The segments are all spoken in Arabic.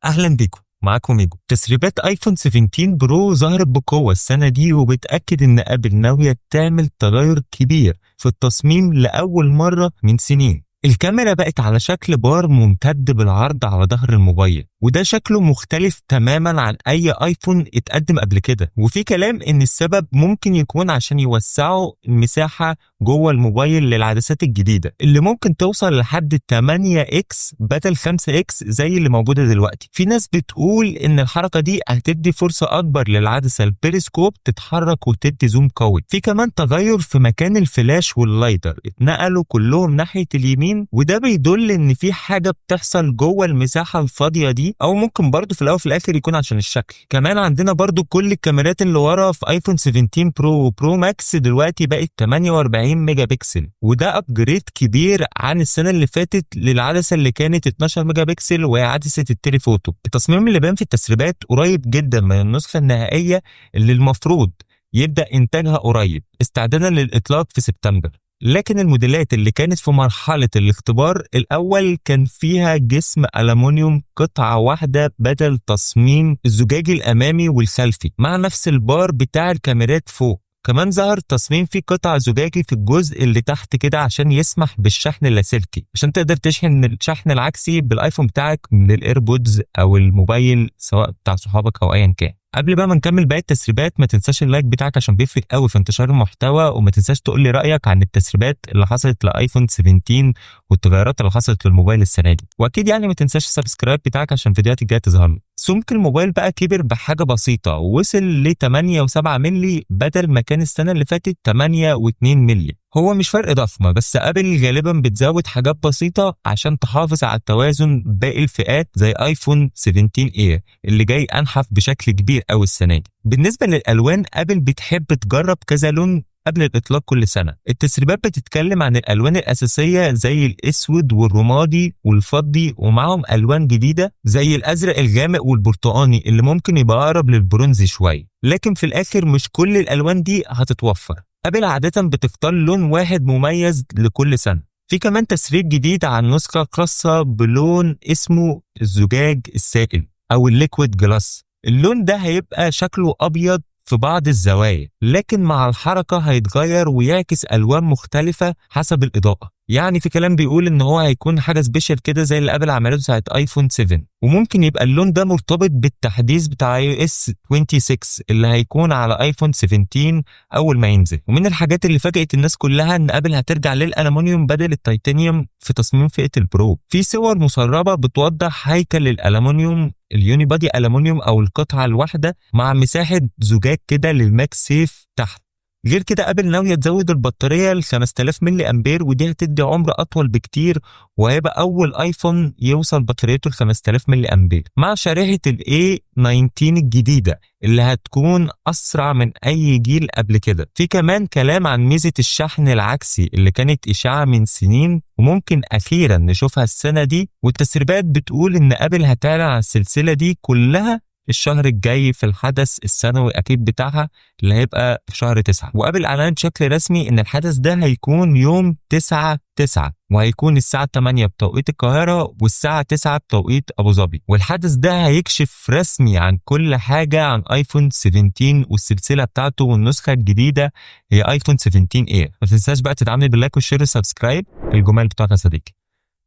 اهلا بيكم، معاكم ميجو. تسريبات ايفون 17 برو ظهرت بقوة السنة دي وبتأكد ان ابل ناوية تعمل تغير كبير في التصميم لأول مرة من سنين. الكاميرا بقت على شكل بار ممتد بالعرض على ظهر الموبايل، وده شكله مختلف تماما عن اي ايفون اتقدم قبل كده، وفي كلام ان السبب ممكن يكون عشان يوسعوا المساحة جوه الموبايل للعدسات الجديدة اللي ممكن توصل لحد 8 اكس بدل 5 اكس زي اللي موجودة دلوقتي. في ناس بتقول ان الحركة دي هتدي فرصة اكبر للعدسة البيريسكوب تتحرك وتدي زوم قوي. في كمان تغير في مكان الفلاش واللايتر، اتنقلوا كلهم ناحية اليمين، وده بيدل ان في حاجة بتحصل جوه المساحة الفاضية دي، او ممكن برضو في الاول وفي الاخر يكون عشان الشكل. كمان عندنا برضو كل الكاميرات اللي ورا في ايفون 17 برو وبرو ماكس دلوقتي بقت 48 ميجا بكسل، وده ابجريد كبير عن السنة اللي فاتت للعدسة اللي كانت 12 ميجا بكسل وهي عدسة التليفوتو. التصميم اللي بان في التسريبات قريب جدا من النسخة النهائية اللي المفروض يبدأ انتاجها قريب استعدادا للاطلاق في سبتمبر. لكن الموديلات اللي كانت في مرحلة الاختبار الأول كان فيها جسم ألمونيوم قطعة واحدة بدل تصميم الزجاج الأمامي والخلفي مع نفس البار بتاع الكاميرات فوق. كمان ظهر تصميم فيه قطع زجاجي في الجزء اللي تحت كده عشان يسمح بالشحن اللاسلكي، عشان تقدر تشحن الشحن العكسي بالايفون بتاعك من الايربودز او الموبايل سواء بتاع صحابك او ايا كان. قبل بقى ما نكمل باقي التسريبات، ما تنساش اللايك بتاعك عشان بيفرق قوي في انتشار المحتوى، وما تنساش تقول لي رايك عن التسريبات اللي حصلت لايفون 17 والتغيرات اللي حصلت للموبايل السنه دي. واكيد يعني ما تنساش السبسكرايب بتاعك عشان الفيديوهات الجايه تظهر لك. سمك الموبايل بقى كبر بحاجه بسيطه ووصل ل 8.7 مللي بدل ما كان السنه اللي فاتت 8.2 مللي. هو مش فرق ضخمه، بس ابل غالبا بتزود حاجات بسيطه عشان تحافظ على التوازن باقي الفئات زي ايفون 17 اير اللي جاي انحف بشكل كبير قوي السنه دي. بالنسبه للالوان، ابل بتحب تجرب كذا لون قبل الاطلاق كل سنه. التسريبات بتتكلم عن الالوان الاساسيه زي الاسود والرمادي والفضي، ومعهم الوان جديده زي الازرق الغامق والبرتقاني اللي ممكن يبقى اقرب للبرونزي شويه. لكن في الاخر مش كل الالوان دي هتتوفر. ابل عاده بتختار لون واحد مميز لكل سنه. في كمان تسريب جديد عن نسخه خاصه بلون اسمه الزجاج السائل او الليكويد جلاس. اللون ده هيبقى شكله ابيض في بعض الزوايا، لكن مع الحركة هيتغير ويعكس ألوان مختلفة حسب الإضاءة. يعني في كلام بيقول إن هو هيكون حاجة سبيشال كده زي اللي قبل عملته ساعة ايفون 7، وممكن يبقى اللون ده مرتبط بالتحديث بتاع iOS 26 اللي هيكون على ايفون 17 أول ما ينزل. ومن الحاجات اللي فاجأت الناس كلها إن ابل هترجع للألمونيوم بدل التيتانيوم في تصميم فئة البرو. في صور مسربة بتوضح هيكل الألمونيوم اليوني بادي ألمونيوم أو القطعة الواحدة مع مساحة زجاج كده للماك سيف تحت. غير كده ابل ناويه تزود البطاريه ل 5000 ملي امبير، ودي هتدي عمر اطول بكتير، وهيبقى اول ايفون يوصل بطاريته ل 5000 ملي امبير مع شريحه الاي 19 الجديده اللي هتكون اسرع من اي جيل قبل كده. في كمان كلام عن ميزه الشحن العكسي اللي كانت اشاعه من سنين وممكن اخيرا نشوفها السنه دي، والتسريبات بتقول ان ابل هتعلن عن السلسله دي كلها الشهر الجاي في الحدث السنوي اكيد بتاعها اللي هيبقى في شهر 9. وقبل اعلان بشكل رسمي ان الحدث ده هيكون يوم 9/9 وهيكون الساعة 8 بتوقيت القاهرة والساعة 9 بتوقيت ابو ظبي. والحدث ده هيكشف رسمي عن كل حاجة عن ايفون 17 والسلسلة بتاعته، والنسخة الجديدة هي ايفون 17 اير. ما تنساش بقى تدعمني باللايك والشير والسبسكرايب. الجمال بتوعك يا صديقي.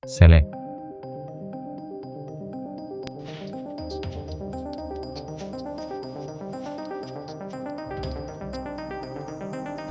سلام.